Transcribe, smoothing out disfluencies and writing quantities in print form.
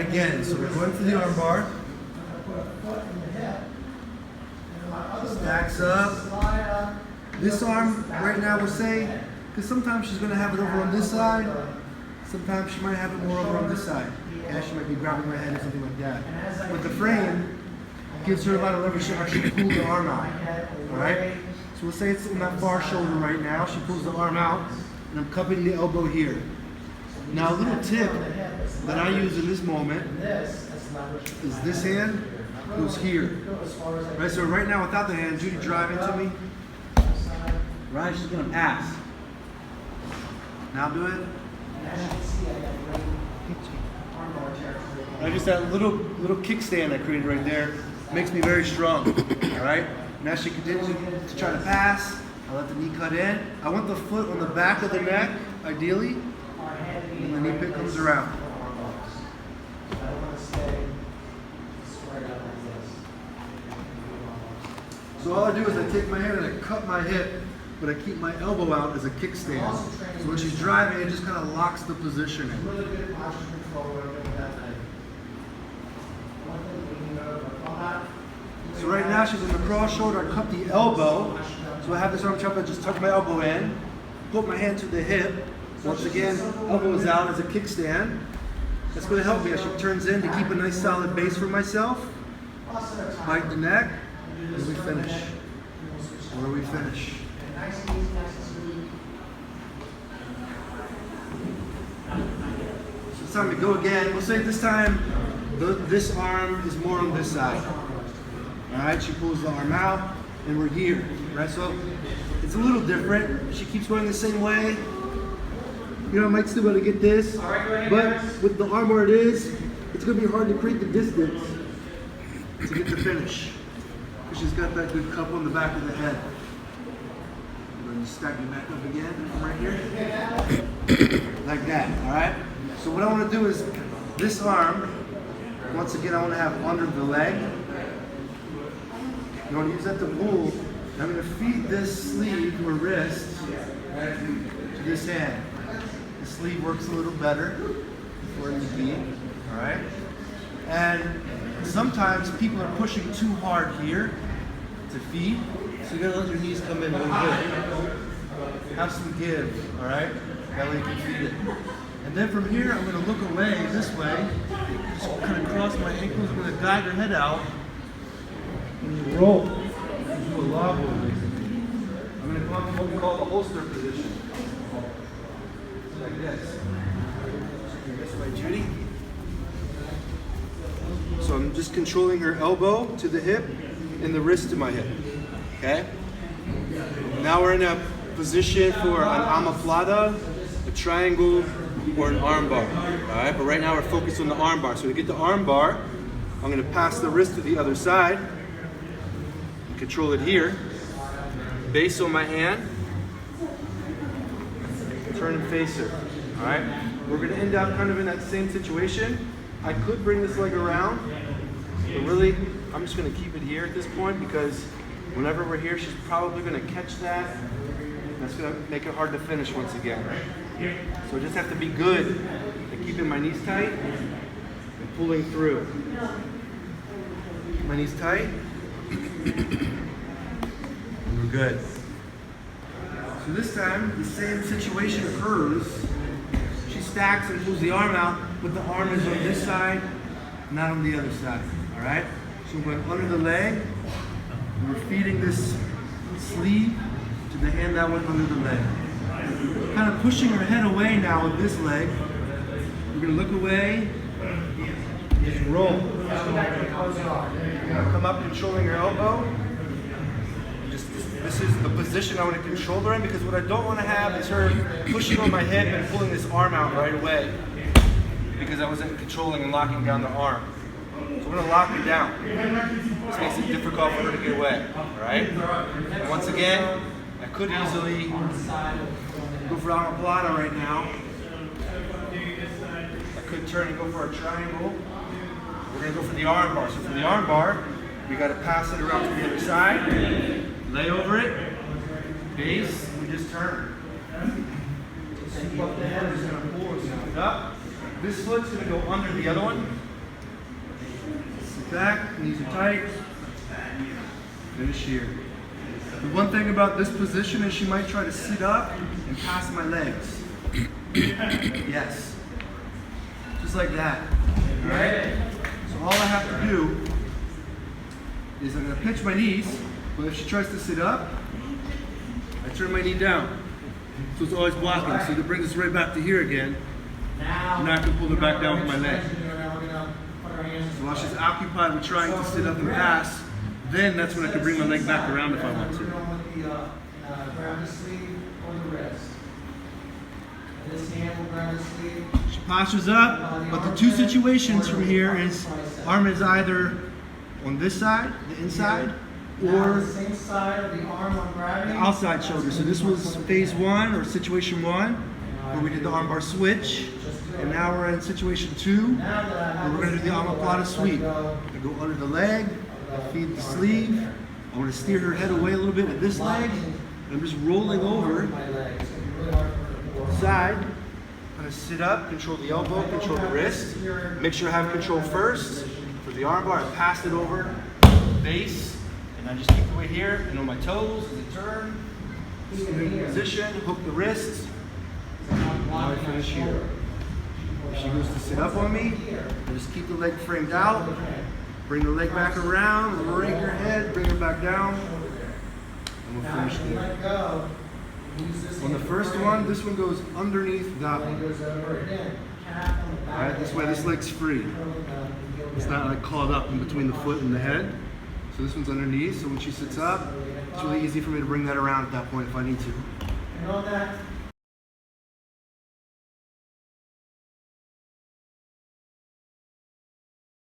And again, so we're going for the arm bar. Stacks up. This arm right now we'll say, because sometimes she's going to have it over on this side, sometimes she might have it more over on this side. Okay, she might be grabbing my head or something like that. But the frame gives her a lot of leverage to actually pull the arm out. Alright? So we'll say it's in that far shoulder right now. She pulls the arm out, and I'm cupping the elbow here. Now a little tip that I use in this moment is this hand goes here. Right, so right now without the hand, Judy driving to me. Right, she's gonna pass. Now do it. Just that little kickstand I created right there makes me very strong. All right. Now she continues to try to pass. I let the knee cut in. I want the foot on the back of the neck, ideally, and the knee pit comes around. So all I do is I take my hand and I cut my hip, but I keep my elbow out as a kickstand. So when she's driving, it just kind of locks the position in. So right now she's in the cross shoulder, I cut the elbow. So I have this arm chop, I just tuck my elbow in, put my hand to the hip. Once again, elbow is out as a kickstand. That's going to help me as she turns in to keep a nice solid base for myself. Bite the neck, and we finish. Where we finish. So it's time to go again. We'll say this time, this arm is more on this side. Alright, she pulls the arm out, and we're here. Right, so it's a little different. She keeps going the same way. You know, I might still be able to get this, but with the arm where it is, it's going to be hard to create the distance to get the finish. Because she's got that good cup on the back of the head. And then you stack it back up again from right here. Like that, alright? So what I want to do is, this arm, once again, I want to have under the leg. I want to use that to pull. I'm going to feed this sleeve or wrist to this hand. The sleeve works a little better before the feet. Alright? And sometimes people are pushing too hard here to feed. So you gotta let your knees come in a little bit. Have some give, alright? That way you can feed it. And then from here, I'm gonna look away this way. Just kind of cross my ankles. I'm gonna guide her head out. And roll. Do a log roll. I'm gonna come up to what we call the holster position. Like this. This way, Judy. So I'm just controlling her elbow to the hip and the wrist to my hip. Okay? Now we're in a position for an Omoplata, a triangle, or an armbar. Alright, but right now we're focused on the armbar. So to get the armbar, I'm going to pass the wrist to the other side. Control it here. Base on my hand. Turn and face her. Alright? We're going to end up kind of in that same situation. I could bring this leg around, but really, I'm just going to keep it here at this point because whenever we're here, she's probably going to catch that. That's going to make it hard to finish once again. So I just have to be good at keeping my knees tight and pulling through. Keep my knees tight. And we're good. So this time, the same situation occurs. She stacks and pulls the arm out, but the arm is on this side, not on the other side. Alright? So we're going under the leg. And we're feeding this sleeve to the hand that went under the leg. Kind of pushing her head away now with this leg. We're going to look away. Just roll. We're going to come up controlling her elbow. This is the position I want to control her in because what I don't want to have is her pushing on my hip and pulling this arm out right away because I wasn't controlling and locking down the arm. So we're going to lock it down. This makes it difficult for her to get away. Alright? And once again, I could easily go for Armbar right now. I could turn and go for a triangle. We're going to go for the armbar. So for the armbar, we got to pass it around to the other side. Lay over it, base, we just turn. Scoop up the head, it's going to pull, it's going to up. This foot's going to go under the other one. back, knees are tight. Finish here. The one thing about this position is she might try to sit up and pass my legs. Yes. Just like that. Alright? So all I have to do is I'm going to pinch my knees, but if she tries to sit up, I turn my knee down. So it's always blocking. So to bring this right back to here again, and now I can pull her back down with my leg. So while she's occupied with trying to sit up and pass, then that's when I can bring my leg back around if I want to. Grab the sleeve or the wrist. This hand will grab the sleeve. She postures up, but the two situations from here is arm is either on this side, the inside, or the same side of the arm I'm grabbing. the outside shoulder. So this was phase one or situation one, where we did the armbar switch. And now we're in situation two, where we're going to do the Omoplata sweep. I go under the leg, I feed the sleeve. I want to steer her head away a little bit with this leg. I'm just rolling over side. I'm going to sit up, control the elbow, control the wrist. Make sure I have control first. For the armbar, I pass it over, base, and I just keep the weight here and on my toes as I turn. In position, hook the wrist. Now I finish here. If she goes to sit up on me, I just keep the leg framed out, bring the leg back around, rake her head, bring her back down, and we'll finish there. On the first one, this one goes underneath that one. Alright, this way this leg's free. It's not like caught up in between the foot and the head. So this one's underneath, so when she sits up, it's really easy for me to bring that around at that point if I need to. And on that